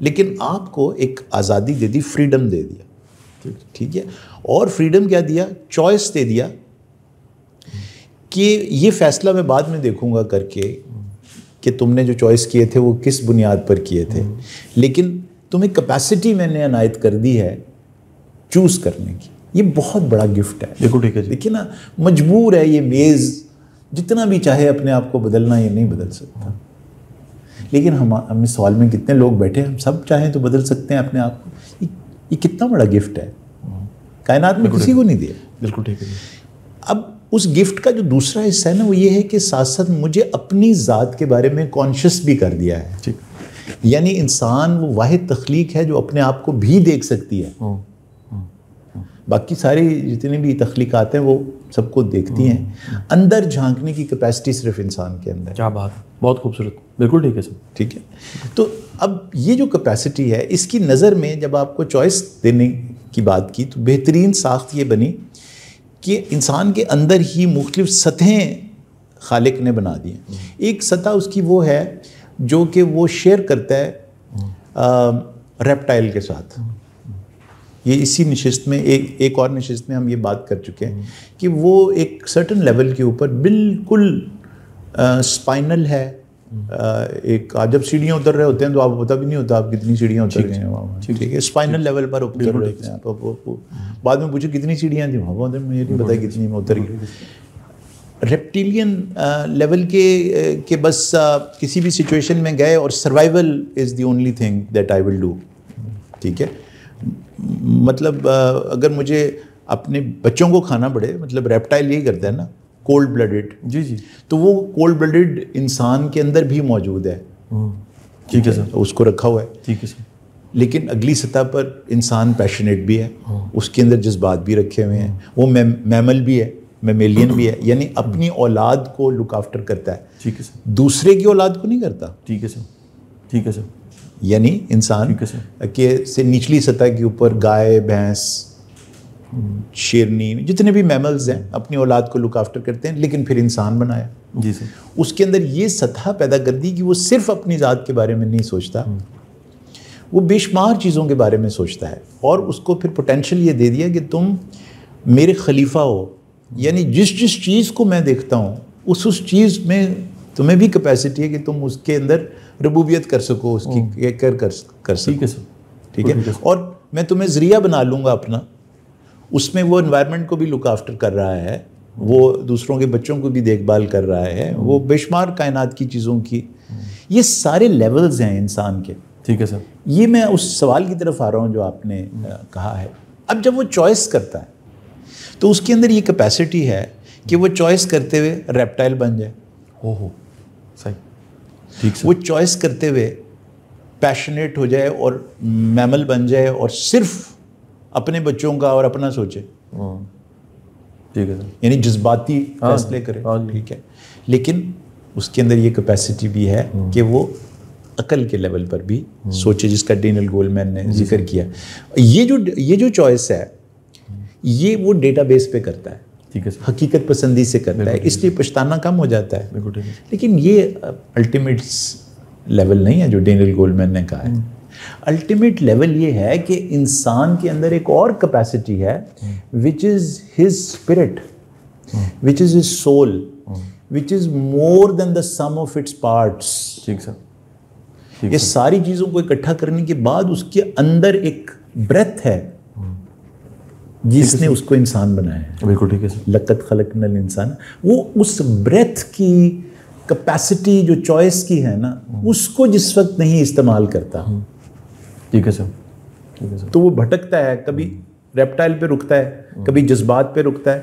لیکن آپ کو ایک آزادی دے دی, فریڈم دے دیا, ٹھیک ہے. اور فریڈم کیا دیا؟ چوائس دے دیا کہ یہ فیصلہ میں بعد میں دیکھوں گا کر کے کہ تم نے جو چوائس کیے تھے وہ کس بنیاد پر کیے تھے, لیکن تمہیں کیپیسٹی میں نے عنایت کر دی ہے چوز کرنے کی. یہ بہت بڑا گفٹ ہے. بالکل ٹھیک ہے. دیکھیے نا, مجبور ہے یہ میز جتنا بھی چاہے اپنے آپ کو بدلنا, یہ نہیں بدل سکتا. لیکن ہم اس سوال میں کتنے لوگ بیٹھے, ہم سب چاہیں تو بدل سکتے ہیں اپنے آپ کو. یہ کتنا بڑا گفٹ ہے, کائنات میں کسی کو نہیں دیا. بالکل ٹھیک ہے. اب اس گفٹ کا جو دوسرا حصہ ہے نا, وہ یہ ہے کہ ساتھ ساتھ مجھے اپنی ذات کے بارے میں کانشیس بھی کر دیا ہے. ٹھیک. یعنی انسان وہ واحد تخلیق ہے جو اپنے آپ کو بھی دیکھ سکتی ہے. باقی ساری جتنی بھی تخلیقات ہیں وہ سب کو دیکھتی ہیں. اندر جھانکنے کی کیپیسٹی صرف انسان کے اندر. کیا بات, بہت خوبصورت. بالکل ٹھیک ہے سر. ٹھیک ہے. تو اب یہ جو کیپیسٹی ہے, اس کی نظر میں جب آپ کو چوائس دینے کی بات کی تو بہترین ساخت یہ بنی کہ انسان کے اندر ہی مختلف سطحیں خالق نے بنا دی ہیں. ایک سطح اس کی وہ ہے جو کہ وہ شیئر کرتا ہے ریپٹائل کے ساتھ. یہ اسی نشست میں ایک اور نشست میں ہم یہ بات کر چکے ہیں کہ وہ ایک سرٹن لیول کے اوپر بالکل اسپائنل ہے. ایک آپ جب سیڑھیاں اتر رہے ہوتے ہیں تو آپ کو پتہ بھی نہیں ہوتا آپ کتنی سیڑھیاں اتر گئے ہیں وہاں. ٹھیک ہے, اسپائنل لیول پر اتر رہے ہیں آپ. بعد میں پوچھو کتنی سیڑھیاں تھیں وہاں, مجھے نہیں پتا کتنی میں اتر گئی. ریپٹیلین لیول کے بس کسی بھی سچویشن میں گئے اور survival is the only thing that I will do. ٹھیک ہے, مطلب اگر مجھے اپنے بچوں کو کھانا پڑے, مطلب ریپٹائل یہی کرتا ہے نا, کولڈ بلڈڈ. جی جی. تو وہ کولڈ بلڈڈ انسان کے اندر بھی موجود ہے. ٹھیک ہے سر. اس کو رکھا ہوا ہے. ٹھیک ہے سر. لیکن اگلی سطح پر انسان پیشنیٹ بھی ہے, اس کے اندر جذبات بھی رکھے ہوئے ہیں. وہ میمل بھی ہے, میمیلین بھی ہے, یعنی اپنی اولاد کو لک آفٹر کرتا ہے. ٹھیک ہے سر. دوسرے کی اولاد کو نہیں کرتا. ٹھیک ہے سر. ٹھیک ہے سر. یعنی انسان کے سے نچلی سطح کے اوپر گائے, بھینس, شیرنی, جتنے بھی میملز ہیں اپنی اولاد کو لک آفٹر کرتے ہیں, لیکن پھر انسان بنایا. جی سر. اس کے اندر یہ سطح پیدا کر دی کہ وہ صرف اپنی ذات کے بارے میں نہیں سوچتا, وہ بے شمار چیزوں کے بارے میں سوچتا ہے. اور اس کو پھر پوٹینشیل یہ دے دیا کہ تم میرے خلیفہ ہو, یعنی جس چیز کو میں دیکھتا ہوں اس چیز میں تمہیں بھی کیپیسٹی ہے کہ تم اس کے اندر ربوبیت کر سکو, اس کی کر سکو. ٹھیک ہے سر. ٹھیک ہے. اور میں تمہیں ذریعہ بنا لوں گا اپنا. اس میں وہ انوائرمنٹ کو بھی لک آفٹر کر رہا ہے, وہ دوسروں کے بچوں کو بھی دیکھ بھال کر رہا ہے, وہ بے شمار کائنات کی چیزوں کی. یہ سارے لیولز ہیں انسان کے. ٹھیک ہے سر. یہ میں اس سوال کی طرف آ رہا ہوں جو آپ نے کہا ہے. اب جب وہ چوائس کرتا ہے تو اس کے اندر یہ کیپیسٹی ہے کہ وہ چوائس کرتے ہوئے ریپٹائل بن جائے. ہو صحیح. ٹھیک سر. وہ چوائس کرتے ہوئے پیشنیٹ ہو جائے اور میمل بن جائے اور صرف اپنے بچوں کا اور اپنا سوچے. ٹھیک ہے سر. یعنی جذباتی فیصلے کرے. ٹھیک ہے. لیکن اس کے اندر یہ کیپیسٹی بھی ہے کہ وہ عقل کے لیول پر بھی سوچے, جس کا ڈینیل گولمین نے ذکر کیا. یہ جو چوائس ہے یہ وہ ڈیٹا بیس پہ کرتا ہے. ٹھیک ہے. حقیقت پسندی سے کرتا ہے, اس لیے پچھتانا کم ہو جاتا ہے. لیکن یہ الٹیمیٹ لیول نہیں ہے جو ڈینیل گولمین نے کہا ہے. الٹیمیٹ لیول یہ ہے کہ انسان کے اندر ایک اور کیپیسٹی ہے which is his spirit, which is his soul, which is more than the sum of its parts. ٹھیک سر. یہ ساری چیزوں کو اکٹھا کرنے کے بعد اس کے اندر ایک بریتھ ہے جس نے اس کو انسان بنایا ہے. بالکل ٹھیک ہے سر. لقد خلقنا الانسان, وہ اس بریتھ کی کیپیسٹی جو چوائس کی ہے نا, اس کو جس وقت نہیں استعمال کرتا. ٹھیک ہے سر. ٹھیک ہے سر. تو وہ بھٹکتا ہے, کبھی ریپٹائل پہ رکتا ہے, کبھی جذبات پہ رکتا ہے,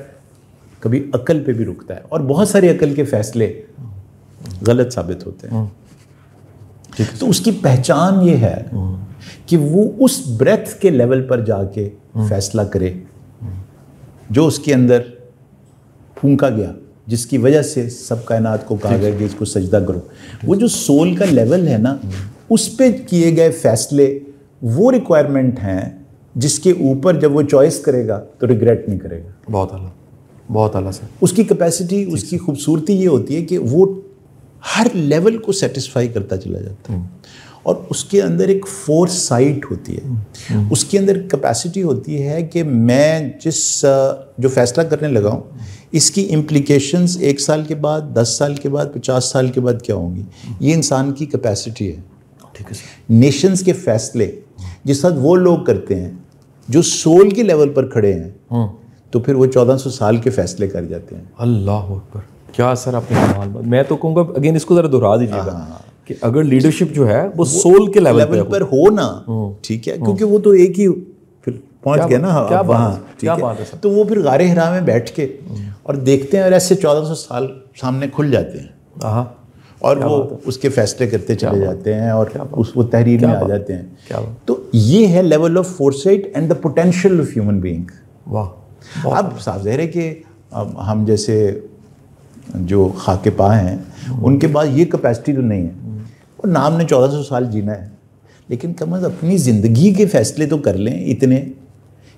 کبھی عقل پہ بھی رکتا ہے, اور بہت سارے عقل کے فیصلے غلط ثابت ہوتے ہیں. تو اس کی پہچان یہ ہے کہ وہ اس بریتھ کے لیول پر جا کے فیصلہ کرے جو اس کے اندر پھونکا گیا, جس کی وجہ سے سب کائنات کو کہا گیا کہ اس کو سجدہ کرو. وہ جو سول کا لیول ہے نا, اس پہ کیے گئے فیصلے وہ ریکوائرمنٹ ہیں جس کے اوپر جب وہ چوائس کرے گا تو ریگریٹ نہیں کرے گا. بہت اعلیٰ, بہت اعلیٰ سر. اس کی کیپیسٹی, اس کی خوبصورتی یہ ہوتی ہے کہ وہ ہر لیول کو سیٹسفائی کرتا چلا جاتا ہے. اور اس کے اندر ایک فور سائٹ ہوتی ہے, اس کے اندر کیپیسٹی ہوتی ہے کہ میں جو فیصلہ کرنے لگا ہوں اس کی امپلیکیشنز 1 سال کے بعد, 10 سال کے بعد, 50 سال کے بعد کیا ہوں گی. یہ انسان کی کیپیسٹی ہے. ٹھیک ہے. نیشنز کے فیصلے جس وقت وہ لوگ کرتے ہیں جو سول کے لیول پر کھڑے ہیں, تو پھر وہ 1400 سال کے فیصلے کر جاتے ہیں. اللہ اکبر, کیا سر آپ نے کمال بات. میں تو کہوں گا اگین اس کو ذرا دہرا دیجیے گا کہ اگر لیڈرشپ جو ہے وہ سول کے لیول پر ہو نا, ٹھیک ہے, کیونکہ وہ تو ایک ہی پھر پہنچ گیا نا وہاں, کیا بات ہے سر. تو وہ پھر غار حرا میں بیٹھ کے اور دیکھتے ہیں اور ایسے 1400 سال سامنے کھل جاتے ہیں اور وہ اس کے فیصلے کرتے چلے جاتے ہیں اور وہ تحریر میں آ جاتے ہیں. تو یہ ہے level of فورسائٹ and the potential of human being. واہ. اب صاف ظاہر ہے کہ ہم جیسے جو خاک پا ہیں ان کے پاس یہ کیپیسٹی تو نہیں ہے, اور نام نے 1400 سال جینا ہے, لیکن کم از اپنی زندگی کے فیصلے تو کر لیں اتنے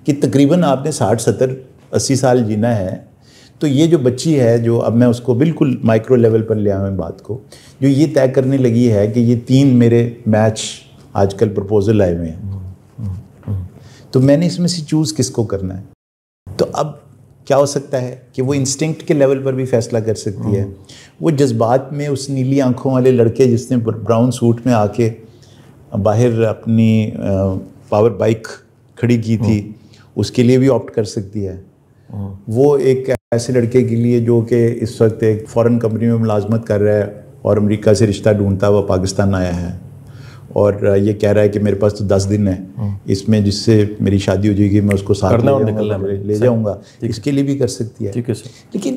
کہ تقریباً آپ نے 60 70 80 سال جینا ہے. تو یہ جو بچی ہے, جو اب میں اس کو بالکل مائکرو لیول پر لے آؤں بات کو, جو یہ طے کرنے لگی ہے کہ یہ 3 میرے میچ آج کل پرپوزل آئے ہوئے ہیں, تو میں نے اس میں سے چوز کس کو کرنا ہے. تو اب کیا ہو سکتا ہے کہ وہ انسٹنکٹ کے لیول پر بھی فیصلہ کر سکتی ہے. وہ جذبات میں اس نیلی آنکھوں والے لڑکے جس نے براؤن سوٹ میں آ کے باہر اپنی پاور بائک کھڑی کی تھی, اس کے لیے بھی آپٹ کر سکتی ہے. وہ ایک ایسے لڑکے کے لیے جو کہ اس وقت ایک فورن کمپنی میں ملازمت کر رہا ہے اور امریکہ سے رشتہ ڈھونڈتا ہوا پاکستان آیا ہے, اور یہ کہہ رہا ہے کہ میرے پاس تو 10 دن ہے, اس میں جس سے میری شادی ہو جائے گی میں اس کو ساتھ لے جاؤں گا, اس کے لیے بھی کر سکتی ہے. لیکن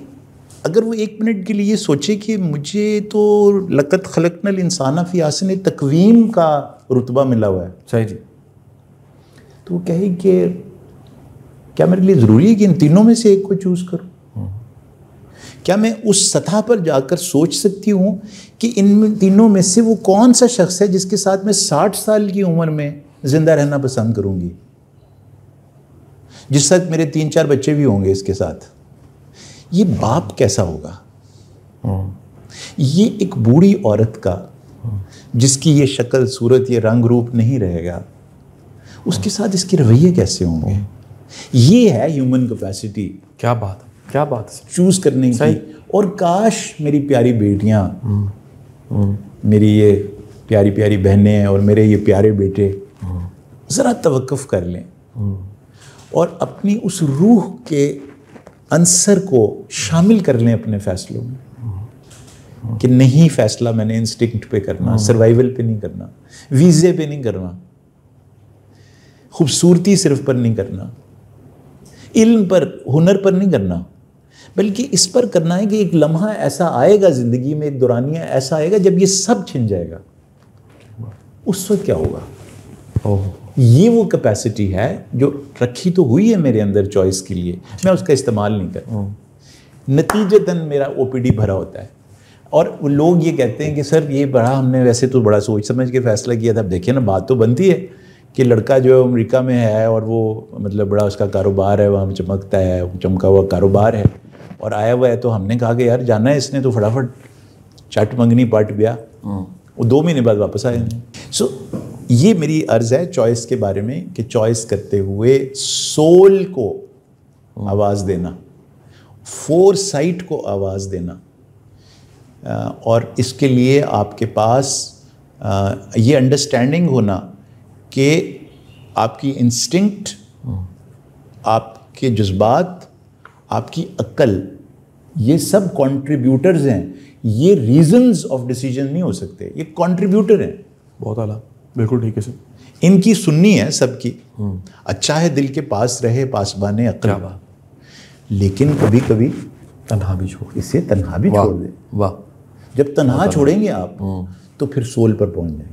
اگر وہ 1 منٹ کے لیے یہ سوچے کہ مجھے تو لقد خلقنا الانسان فی احسن تقویم کا رتبہ ملا ہوا ہے, صحیح جی, تو وہ کہے کہ کیا میرے لیے ضروری ہے کہ ان تینوں میں سے ایک کو چوز کروں؟ کیا میں اس سطح پر جا کر سوچ سکتی ہوں کہ ان تینوں میں سے وہ کون سا شخص ہے جس کے ساتھ میں 60 سال کی عمر میں زندہ رہنا پسند کروں گی, جس وقت میرے 3-4 بچے بھی ہوں گے اس کے ساتھ. یہ باپ کیسا ہوگا؟ یہ ایک بوڑھی عورت کا جس کی یہ شکل صورت یہ رنگ روپ نہیں رہے گا, اس کے ساتھ اس کے رویے کیسے ہوں گے؟ یہ ہے ہیومن کیپیسٹی. کیا بات ہے, کیا بات ہے, چوز کرنے کی. اور کاش میری پیاری بیٹیاں, میری یہ پیاری پیاری بہنیں اور میرے یہ پیارے بیٹے ذرا توقف کر لیں اور اپنی اس روح کے عنصر کو شامل کر لیں اپنے فیصلوں میں, کہ نہیں فیصلہ میں نے انسٹنکٹ پہ کرنا, سروائیول پہ نہیں کرنا, ویزے پہ نہیں کرنا, خوبصورتی صرف پر نہیں کرنا, علم پر ہنر پر نہیں کرنا, بلکہ اس پر کرنا ہے کہ ایک لمحہ ایسا آئے گا زندگی میں, ایک دورانیہ ایسا آئے گا جب یہ سب چھن جائے گا, اس وقت کیا ہوگا. یہ وہ کیپیسٹی ہے جو رکھی تو ہوئی ہے میرے اندر چوائس کے لیے, میں اس کا استعمال نہیں کرتا. نتیجتاً میرا OPD بھرا ہوتا ہے, اور لوگ یہ کہتے ہیں کہ سر یہ بڑا ہم نے ویسے تو بڑا سوچ سمجھ کے فیصلہ کیا تھا. اب دیکھیں نا, بات تو بنتی ہے کہ لڑکا جو امریکہ میں ہے اور وہ مطلب بڑا اس کا کاروبار ہے, وہاں چمکتا ہے, چمکا ہوا کاروبار ہے اور آیا ہوا ہے, تو ہم نے کہا کہ یار جانا ہے اس نے, تو فٹافٹ چٹ منگنی پٹ گیا, وہ 2 مہینے بعد واپس آئے. سو یہ میری عرض ہے چوائس کے بارے میں کہ چوائس کرتے ہوئے سول کو آواز دینا, فور سائٹ کو آواز دینا, اور اس کے لیے آپ کے پاس یہ انڈرسٹینڈنگ ہونا کہ آپ کی انسٹنکٹ, آپ کے جذبات, آپ کی عقل, یہ سب کنٹریبیوٹرز ہیں. یہ ریزنز آف ڈیسیجن نہیں ہو سکتے, یہ کنٹریبیوٹر ہیں. بہت اعلیٰ, بالکل ٹھیک ہے سر. ان کی سننی ہے سب کی. اچھا ہے دل کے پاس رہے پاسبان عقل, لیکن کبھی کبھی تنہا بھی چھوڑ, اسے تنہا بھی چھوڑ دے. واہ. جب تنہا چھوڑیں گے آپ تو پھر سول پر پہنچ جائیں گے.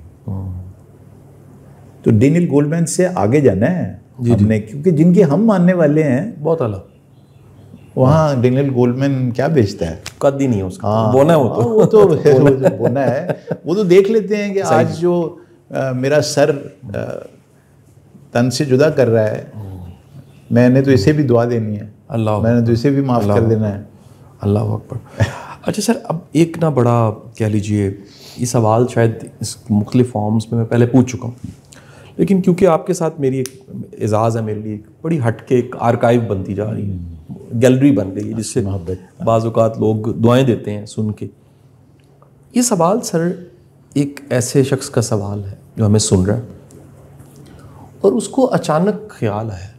تو ڈینیل گولمین سے آگے جانا ہے ہم نے, کیونکہ جن کے ہم ماننے والے ہیں بہت اعلیٰ, وہاں ڈینیل گولمین کیا بیچتا ہے, قد ہی نہیں ہے اس کا, بونا ہے وہ تو بونا ہے. وہ تو دیکھ لیتے ہیں کہ آج جو میرا سر تن سے جدا کر رہا ہے, میں نے تو اسے بھی دعا دینی ہے, میں نے تو اسے بھی معاف کر دینا ہے. اللہ اکبر. اچھا سر، اب ایک نا بڑا کہہ لیجئے یہ سوال شاید اس مختلف فارمز میں پہلے پوچھ چکا ہوں، لیکن کیونکہ آپ کے ساتھ میری ایک اعزاز ہے، میرے لیے ایک بڑی ہٹ کے ایک آرکائیو بنتی جا رہی ہے، گیلری بن گئی ہے جس سے بعض اوقات لوگ دعائیں دیتے ہیں سن کے. یہ سوال سر ایک ایسے شخص کا سوال ہے جو ہمیں سن رہا ہے اور اس کو اچانک خیال ہے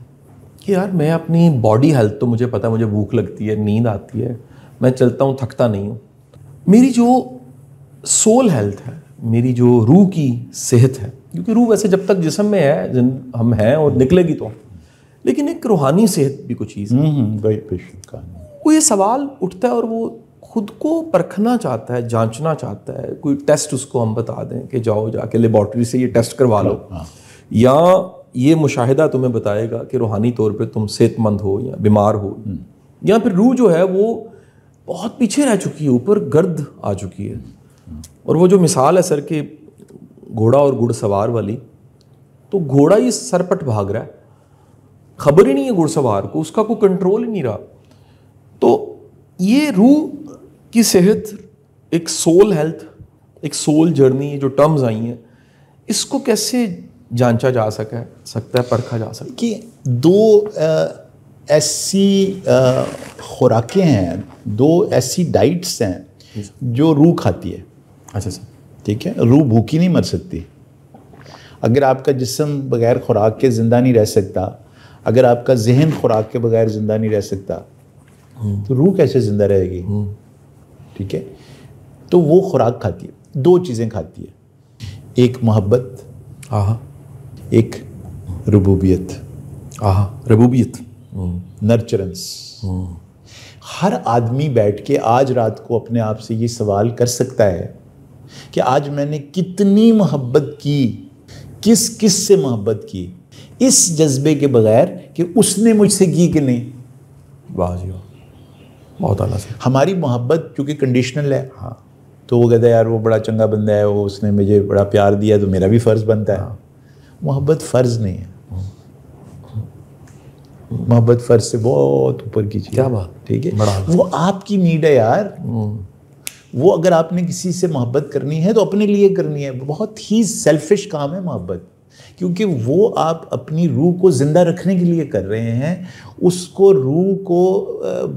کہ یار میں اپنی باڈی ہیلتھ تو مجھے پتہ، مجھے بھوک لگتی ہے، نیند آتی ہے، میں چلتا ہوں، تھکتا نہیں ہوں، میری جو سول ہیلتھ ہے، میری جو روح کی صحت ہے، کیونکہ روح ویسے جب تک جسم میں ہے ہم ہیں اور نکلے گی تو ہم، لیکن ایک روحانی صحت بھی کوئی چیز ہے. وہ یہ سوال اٹھتا ہے اور وہ خود کو پرکھنا چاہتا ہے، جانچنا چاہتا ہے. کوئی ٹیسٹ اس کو ہم بتا دیں کہ جاؤ جا کے لیبارٹری سے یہ ٹیسٹ کروا لو، یا یہ مشاہدہ تمہیں بتائے گا کہ روحانی طور پہ تم صحت مند ہو یا بیمار ہو، یا پھر روح جو ہے وہ بہت پیچھے رہ چکی ہے، اوپر گرد آ چکی ہے. اور وہ جو مثال ہے سر کہ گھوڑا اور گھڑ سوار والی، تو گھوڑا ہی سر پٹ بھاگ رہا ہے، خبر ہی نہیں ہے گھڑ سوار کو، اس کا کوئی کنٹرول ہی نہیں رہا. تو یہ روح کی صحت، ایک سول ہیلتھ، ایک سول جرنی جو ٹرمز آئی ہیں، اس کو کیسے جانچا جا سکتا ہے، پرکھا جا سکتا ہے؟ کہ دو ایسی خوراکیں ہیں، دو ایسی ڈائٹس ہیں جو روح کھاتی ہے. اچھا سر. ٹھیک ہے، روح بھوکی نہیں مر سکتی. اگر آپ کا جسم بغیر خوراک کے زندہ نہیں رہ سکتا، اگر آپ کا ذہن خوراک کے بغیر زندہ نہیں رہ سکتا، تو روح کیسے زندہ رہے گی؟ ٹھیک ہے، تو وہ خوراک کھاتی ہے، دو چیزیں کھاتی ہے، ایک محبت، ایک ربوبیت. ربوبیت، نرچرنس. ہر آدمی بیٹھ کے آج رات کو اپنے آپ سے یہ سوال کر سکتا ہے کہ آج میں نے کتنی محبت کی، کس کس سے محبت کی، اس جذبے کے بغیر کہ اس نے مجھ سے کی کہ نہیں. واہ جی واہ، بہت اعلیٰ سے. ہماری محبت چونکہ کنڈیشنل ہے، تو وہ کہتا ہے یار وہ بڑا چنگا بندہ ہے، وہ اس نے مجھے بڑا پیار دیا تو میرا بھی فرض بنتا ہے. محبت فرض نہیں ہے، محبت فرض سے بہت اوپر کی چیز. کیا بات. ٹھیک ہے، وہ آپ کی نیڈ ہے یار. وہ اگر آپ نے کسی سے محبت کرنی ہے تو اپنے لیے کرنی ہے. بہت ہی سیلفش کام ہے محبت، کیونکہ وہ آپ اپنی روح کو زندہ رکھنے کے لیے کر رہے ہیں. اس کو روح کو،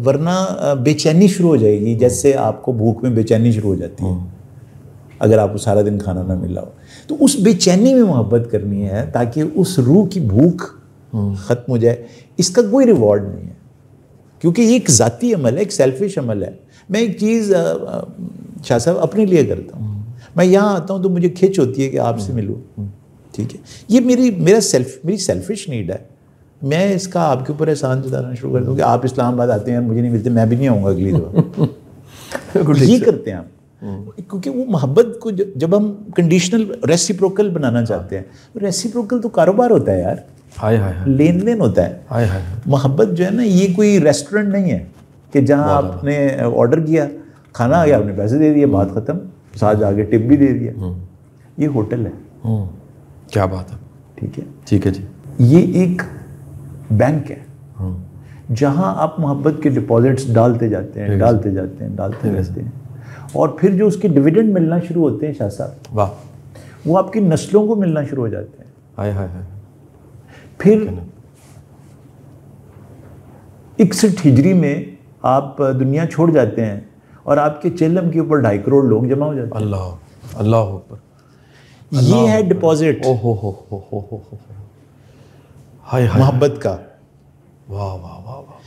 ورنہ بے چینی شروع ہو جائے گی، جیسے آپ کو بھوک میں بے چینی شروع ہو جاتی ہے اگر آپ کو سارا دن کھانا نہ ملا ہو. تو اس بے چینی میں محبت کرنی ہے تاکہ اس روح کی بھوک ختم ہو جائے. اس کا کوئی ریوارڈ نہیں ہے، کیونکہ یہ ایک ذاتی عمل ہے، ایک سیلفش عمل ہے. میں ایک چیز شاہ صاحب اپنے لیے کرتا ہوں، میں یہاں آتا ہوں تو مجھے کھچ ہوتی ہے کہ آپ سے ملوں. ٹھیک ہے، یہ میری سیلفش نیڈ ہے. میں اس کا آپ کے اوپر احسان جتانا شروع کر دوں کہ آپ اسلام آباد آتے ہیں، مجھے نہیں ملتے، میں بھی نہیں آؤں گا اگلی دفعہ. یہ کرتے ہیں ہم، کیونکہ وہ محبت کو جب ہم کنڈیشنل ریسیپروکل بنانا چاہتے ہیں. ریسیپروکل تو کاروبار ہوتا ہے یار، لین دین ہوتا ہے. محبت جو ہے نا، یہ کوئی ریسٹورنٹ نہیں ہے کہ جہاں آپ نے آرڈر کیا، کھانا آ گیا، آپ نے پیسے دے دیے، بات ختم، ساتھ آگے ٹپ بھی دے دیا. یہ ہوٹل ہے. کیا بات ہے. ٹھیک ہے، ٹھیک ہے جی. یہ ایک بینک ہے جہاں آپ محبت کے ڈپازٹس ڈالتے جاتے ہیں، ڈالتے جاتے ہیں، ڈالتے رہتے ہیں، اور پھر جو اس کے ڈویڈنڈ ملنا شروع ہوتے ہیں شاہ صاحب، واہ، وہ آپ کی نسلوں کو ملنا شروع ہو جاتے ہیں. ہائے ہائے ہائے. پھر 61 ہجری میں آپ دنیا چھوڑ جاتے ہیں اور آپ کے چیلم کے اوپر 2.5 کروڑ لوگ جمع ہو جاتے ہیں. اللہ اللہ اوپر. یہ ہے ڈپازٹ محبت کا. واہ واہ واہ واہ.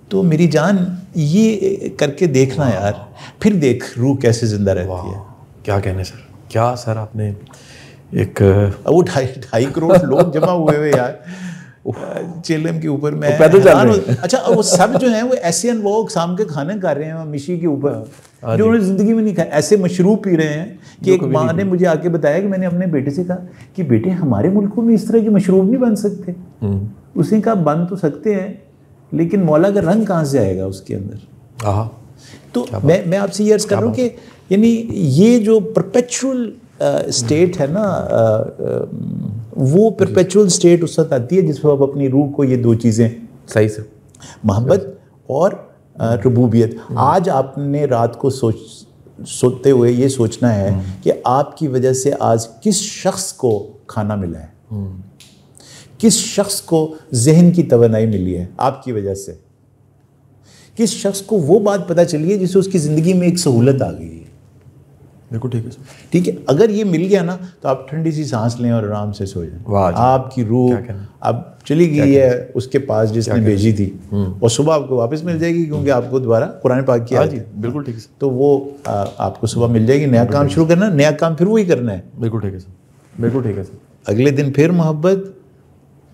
تو میری جان یہ کر کے دیکھنا یار، پھر دیکھ روح کیسے زندہ رہتی ہے. کیا کہنے سر، کیا سر آپ نے ایک وہ 2.5 کروڑ لوگ جمع ہوئے ہوئے یار چیلم کے اوپر. میں پیدل چل رہے ہیں. اچھا وہ سب جو ہیں وہ ایسے وہ شام کے کھانے کھا رہے ہیں مشی کے اوپر جو انہوں نے زندگی میں نہیں کھایا. ایسے مشروب پی رہے ہیں کہ ایک ماں نے مجھے آ کے بتایا کہ میں نے اپنے بیٹے سے کہا کہ بیٹے ہمارے ملکوں میں اس طرح کے مشروب نہیں بن سکتے. اس نے کہا بن تو سکتے ہیں لیکن مولا کا رنگ کہاں سے آئے گا اس کے اندر. تو میں آپ سے یہ عرض کر رہا ہوں کہ یعنی یہ جو پرپیچول اسٹیٹ ہے نا، وہ پرپیچول اسٹیٹ اس وقت آتی ہے جس میں آپ اپنی روح کو یہ دو چیزیں، صحیح سے، محبت اور ربوبیت. آج آپ نے رات کو سوتے ہوئے یہ سوچنا ہے کہ آپ کی وجہ سے آج کس شخص کو کھانا ملا ہے, کس شخص کو ذہن کی توانائی ملی ہے آپ کی وجہ سے, کس شخص کو وہ بات پتہ چلی ہے جس سے اس کی زندگی میں ایک سہولت آ گئی ہے. بالکل ٹھیک ہے سر. ٹھیک ہے, اگر یہ مل گیا نا تو آپ ٹھنڈی سی سانس لیں اور آرام سے سو جائیں. آپ کی روح اب چلی گئی ہے اس کے پاس جس نے بھیجی تھی, اور صبح آپ کو واپس مل جائے گی, کیونکہ آپ کو دوبارہ قرآن پاک کی آیت ہے. بالکل ٹھیک ہے سر. تو وہ آپ کو صبح مل جائے گی. نیا کام شروع کرنا, نیا کام پھر وہی کرنا ہے. بالکل ٹھیک ہے سر. بالکل ٹھیک ہے سر. اگلے دن پھر محبت,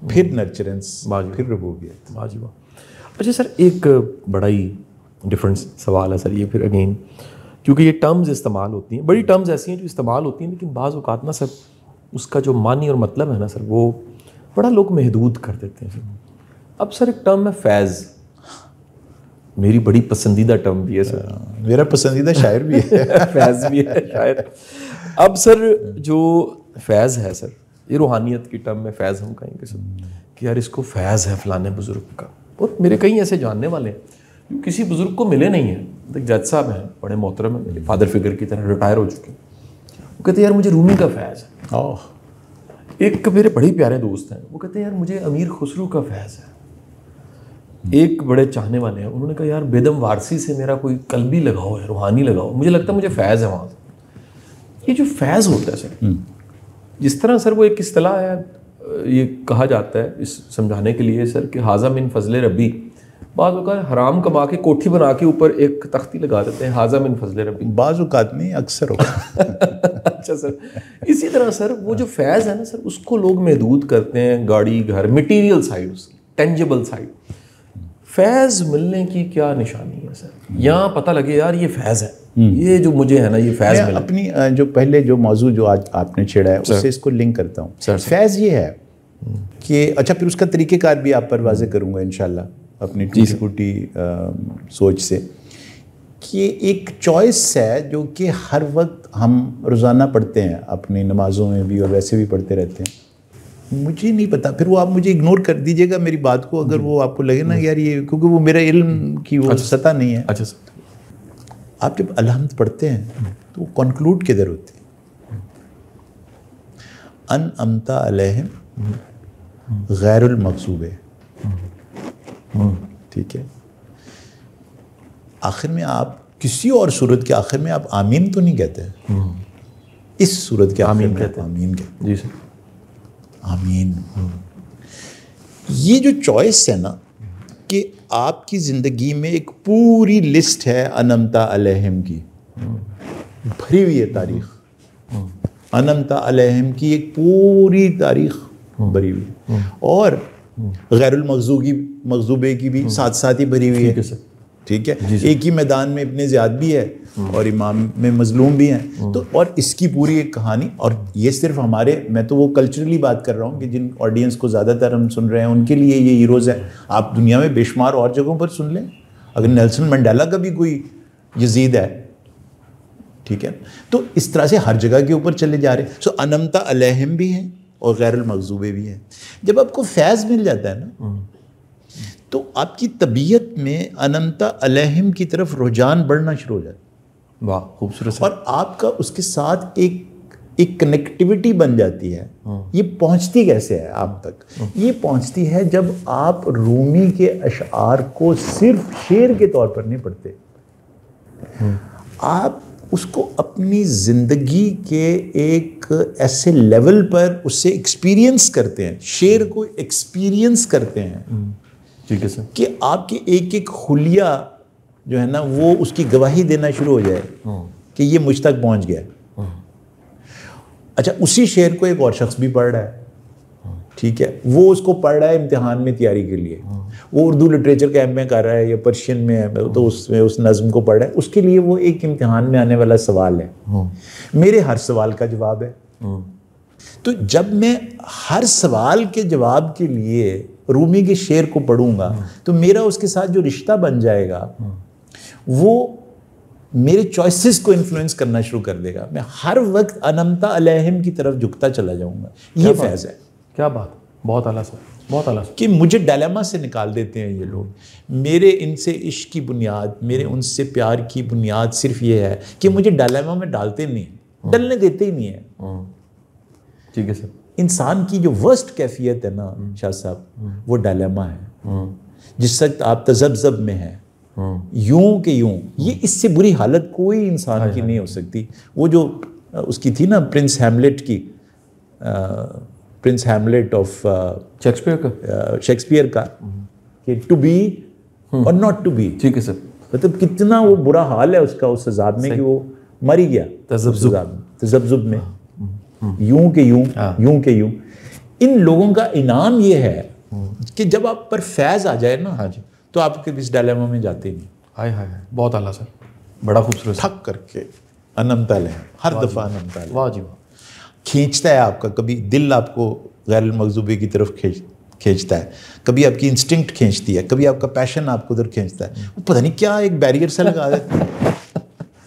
پھر نرچرنس, پھر ربوبیت. واہ جی واہ. اچھا سر, ایک بڑا ہی ڈفرینس سوال ہے سر یہ, پھر اگین کیونکہ یہ ٹرمز استعمال ہوتی ہیں, بڑی ٹرمز ایسی ہیں جو استعمال ہوتی ہیں, لیکن بعض اوقات نا سر اس کا جو معنی اور مطلب ہے نا سر وہ بڑا لوگ محدود کر دیتے ہیں سر. اب سر ایک ٹرم ہے فیض, میری بڑی پسندیدہ ٹرم بھی ہے سر, میرا پسندیدہ شاعر بھی ہے. فیض بھی ہے شاعر. اب سر جو فیض ہے سر, یہ روحانیت کی ٹرم میں فیض ہم کہیں گے سر کہ یار اس کو فیض ہے فلانے بزرگ کا. اور میرے کئی ایسے جاننے والے ہیں جو کسی بزرگ کو ملے نہیں ہیں. ایک جج صاحب ہیں بڑے محترم ہیں, میرے فادر فگر کی طرح ریٹائر ہو چکے ہیں, وہ کہتے ہیں یار مجھے رومی کا فیض ہے. ایک میرے بڑے پیارے دوست ہیں, وہ کہتے ہیں یار مجھے امیر خسرو کا فیض ہے. ایک بڑے چاہنے والے ہیں, انہوں نے کہا یار بیدم وارسی سے میرا کوئی قلبی لگاؤ ہے, روحانی لگاؤ, مجھے لگتا ہے مجھے فیض ہے وہاں سے. یہ جو فیض ہوتا ہے سر, جس طرح سر وہ ایک اصطلاح ہے, یہ کہا جاتا ہے اس سمجھانے کے لیے سر کہ حاذا من فضل ربی. بعض اوقات حرام کما کے کوٹھی بنا کے اوپر ایک تختی لگا دیتے ہیں حاذا من فضل ربی. بعض اوقات نہیں, اکثر ہوگا. اچھا سر, اسی طرح سر وہ جو فیض ہے نا سر اس کو لوگ محدود کرتے ہیں گاڑی گھر مٹیریل سائڈ, اس کی ٹینجیبل سائڈ. فیض ملنے کی کیا نشانی ہے سر, یہاں پتہ لگے یار یہ فیض ہے, یہ جو مجھے ہے نا یہ فیض ملا. اپنی جو پہلے جو موضوع جو آج آپ نے چھیڑا ہے اس سے اس کو لنک کرتا ہوں. فیض یہ ہے کہ اچھا پھر اس کا طریقہ کار بھی آپ پر واضح کروں گا انشاءاللہ اپنی ٹوٹی پھوٹی سوچ سے, کہ ایک چوائس ہے جو کہ ہر وقت ہم روزانہ پڑھتے ہیں اپنی نمازوں میں بھی اور ویسے بھی پڑھتے رہتے ہیں. مجھے نہیں پتا, پھر وہ آپ مجھے اگنور کر دیجیے گا میری بات کو, اگر وہ آپ کو لگے نا یار یہ, کیونکہ وہ میرا علم کی وہ سطح نہیں ہے. اچھا سر, آپ جب الحمد پڑھتے ہیں تو وہ کنکلوڈ کدھر ہوتی ہے؟ ان امتا علیہم غیر المغضوب. ٹھیک ہے, آخر میں آپ کسی اور صورت کے آخر میں آپ آمین تو نہیں کہتے ہیں, اس صورت کے آمین کہتے ہیں. آمین کہتے ہیں. جی سر, آمین. یہ جو چوائس ہے نا کہ آپ کی زندگی میں ایک پوری لسٹ ہے انمتا علیہم کی, بھری ہوئی ہے تاریخ. انمتا علیہم کی ایک پوری تاریخ بھری ہوئی, اور غیر المغضوبے کی بھی ساتھ ساتھ ہی بھری ہوئی ہے. ٹھیک ہے, ایک ہی میدان میں ابن زیاد بھی ہے اور امام میں مظلوم بھی ہیں. تو اور اس کی پوری ایک کہانی, اور یہ صرف ہمارے, میں تو وہ کلچرلی بات کر رہا ہوں کہ جن آڈینس کو زیادہ تر ہم سن رہے ہیں ان کے لیے یہ ہیروز ہیں. آپ دنیا میں بے شمار اور جگہوں پر سن لیں, اگر نیلسن منڈیلا کا بھی کوئی یزید ہے, ٹھیک ہے, تو اس طرح سے ہر جگہ کے اوپر چلے جا رہے ہیں. سو انمتا علیہم بھی ہیں اور غیر المغضوبے بھی ہیں. جب آپ کو فیض مل جاتا ہے نا تو آپ کی طبیعت میں انمتا علیہم کی طرف رجحان بڑھنا شروع ہو جاتا ہے. واہ خوبصورت. اور آپ کا اس کے ساتھ ایک کنیکٹیوٹی بن جاتی ہے. یہ پہنچتی کیسے ہے آپ تک؟ یہ پہنچتی ہے جب آپ رومی کے اشعار کو صرف شعر کے طور پر نہیں پڑھتے, آپ اس کو اپنی زندگی کے ایک ایسے لیول پر اس سے ایکسپیرینس کرتے ہیں, شعر کو ایکسپیرینس کرتے ہیں. ٹھیک ہے سر, کہ آپ کے ایک ایک خلیہ جو ہے نا وہ اس کی گواہی دینا شروع ہو جائے کہ یہ مجھ تک پہنچ گیا. اچھا, اسی شعر کو ایک اور شخص بھی پڑھ رہا ہے, ٹھیک ہے, وہ اس کو پڑھ رہا ہے امتحان میں تیاری کے لیے, وہ اردو لٹریچر کا ایم اے کر رہا ہے یا پرشین میں ہے, تو اس میں اس نظم کو پڑھ رہا ہے, اس کے لیے وہ ایک امتحان میں آنے والا سوال ہے. میرے ہر سوال کا جواب ہے. تو جب میں ہر سوال کے جواب کے لیے رومی کے شعر کو پڑھوں گا تو میرا اس کے ساتھ جو رشتہ بن جائے گا وہ میرے چوائسز کو انفلوئنس کرنا شروع کر دے گا. میں ہر وقت انمتا علیہم کی طرف جھکتا چلا جاؤں گا. یہ فیض ہے. کیا بات, بہت اعلیٰ سر. بہت اعلیٰ کہ مجھے ڈائلیما سے نکال دیتے ہیں یہ لوگ. میرے ان سے عشق کی بنیاد, میرے ان سے پیار کی بنیاد صرف یہ ہے کہ مجھے ڈائلیما میں ڈالتے نہیں ہیں, ڈلنے دیتے ہی نہیں ہیں. ٹھیک ہے سر. انسان کی جو ورسٹ کیفیت ہے نا شاہ صاحب, وہ ڈائلیما ہے. جس وقت آپ تذبذب میں ہیں یوں کہ یوں, یہ اس سے بری حالت کوئی انسان کی نہیں ہو سکتی. وہ جو اس کی تھی نا پرنس ہیملیٹ کی, پرنس ہیملیٹ آف شیکسپیئر کا, کہ ٹو بی اور ناٹ ٹو بی. ٹھیک ہے سر. مطلب کتنا وہ برا حال ہے اس کا اس عذاب میں کہ وہ مر ہی گیا تذبذب میں, یوں کہ یوں, یوں کہ یوں. ان لوگوں کا انعام یہ ہے کہ جب آپ پر فیض آ جائے نا تو آپ کے اس ڈائلیما میں جاتے نہیں. ہائے ہائے, بہت اعلیٰ سر, بڑا خوبصورت. تھک کر کے انمتل ہے ہر دفعہ, انمتل. واہ جی واہ. کھینچتا ہے آپ کا, کبھی دل آپ کو غیر المغضوبے کی طرف کھینچتا ہے, کبھی آپ کی انسٹنکٹ کھینچتی ہے, کبھی آپ کا پیشن آپ کو ادھر کھینچتا ہے. وہ پتہ نہیں کیا ایک بیریئر سا لگا دیتا ہے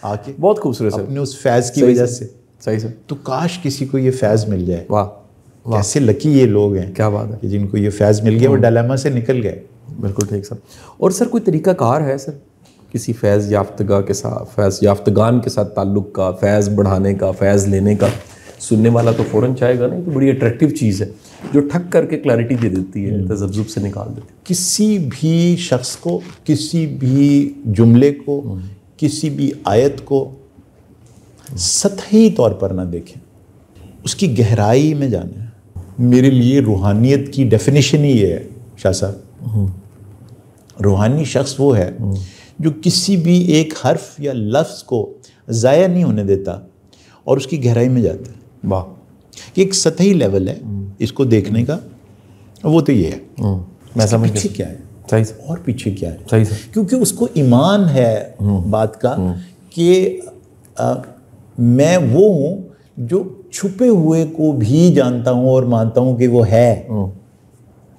آ کے. بہت خوبصورت سر, اپنے اس فیض کی وجہ سے. صحیح سر. تو کاش کسی کو یہ فیض مل جائے. واہ, کیسے لکی یہ لوگ ہیں, کیا بات ہے کہ جن کو یہ فیض مل گیا, وہ ڈائلیما سے نکل گئے. بالکل ٹھیک سر. اور سر کوئی طریقہ کار ہے سر کسی فیض یافتگاہ کے ساتھ, فیض یافتگان کے ساتھ تعلق کا, فیض بڑھانے کا, فیض لینے کا؟ سننے والا تو فوراً چاہے گا نہیں, تو بڑی اٹریکٹیو چیز ہے جو ٹھک کر کے کلیئرٹی دے دیتی ہے, تذبذب سے نکال دیتی ہے. کسی بھی شخص کو, کسی بھی جملے کو, کسی بھی آیت کو سطحی طور پر نہ دیکھیں, اس کی گہرائی میں جانیں. میرے لیے روحانیت کی ڈیفینیشن ہی یہ ہے شاہ صاحب. روحانی شخص وہ ہے جو کسی بھی ایک حرف یا لفظ کو ضائع نہیں ہونے دیتا اور اس کی گہرائی میں جاتا ہے. واہ. کہ ایک سطحی لیول ہے اس کو دیکھنے کا, وہ تو یہ ہے. میں سمجھ پیچھے کیا ہے, صحیح سر, اور پیچھے کیا ہے. صحیح سر. کیونکہ اس کو ایمان ہے بات کا کہ میں وہ ہوں جو چھپے ہوئے کو بھی جانتا ہوں اور مانتا ہوں کہ وہ ہے.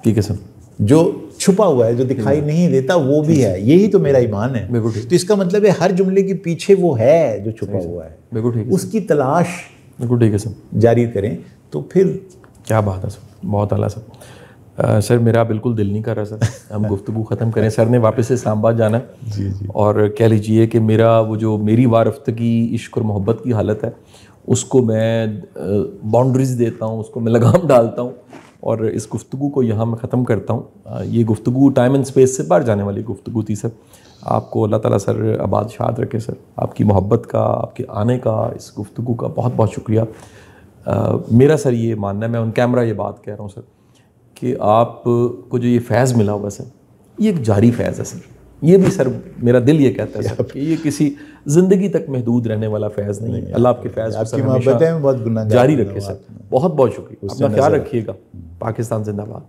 ٹھیک ہے سر. جو چھپا ہوا ہے, جو دکھائی نہیں دیتا, وہ بھی ہے. یہی تو میرا ایمان ہے. تو اس کا مطلب ہے ہر جملے کے پیچھے وہ ہے جو چھپا ہوا ہے. بالکل ٹھیک ہے. اس کی تلاش بالکل ٹھیک ہے سر جاری کریں تو پھر کیا بات ہے سر. بہت اعلیٰ سر. سر میرا بالکل دل نہیں کر رہا سر ہم گفتگو ختم کریں. سر نے واپس سے اسلام آباد جانا ہے. جی جی. اور کہہ لیجئے کہ میرا وہ جو میری وارفتگی عشق اور محبت کی حالت ہے, اس کو میں باؤنڈریز دیتا ہوں, اس کو میں لگام ڈالتا ہوں, اور اس گفتگو کو یہاں میں ختم کرتا ہوں. یہ گفتگو ٹائم اینڈ اسپیس سے باہر جانے والی گفتگو تھی سر. آپ کو اللہ تعالیٰ سر آباد شاد رکھے سر. آپ کی محبت کا, آپ کے آنے کا, اس گفتگو کا بہت بہت شکریہ. میرا سر یہ ماننا ہے, میں ان کیمرہ یہ بات کہہ رہا ہوں سر, کہ آپ کو جو یہ فیض ملا ہوا سر, یہ ایک جاری فیض ہے سر. یہ بھی سر میرا دل یہ کہتا ہے سر کہ یہ کسی زندگی تک محدود رہنے والا فیض نہیں ہے. اللہ آپ کے فیض کو سر ہمیشہ جاری رکھے سر. بہت بہت شکریہ. اپنا خیال رکھیے گا. پاکستان زندہ باد.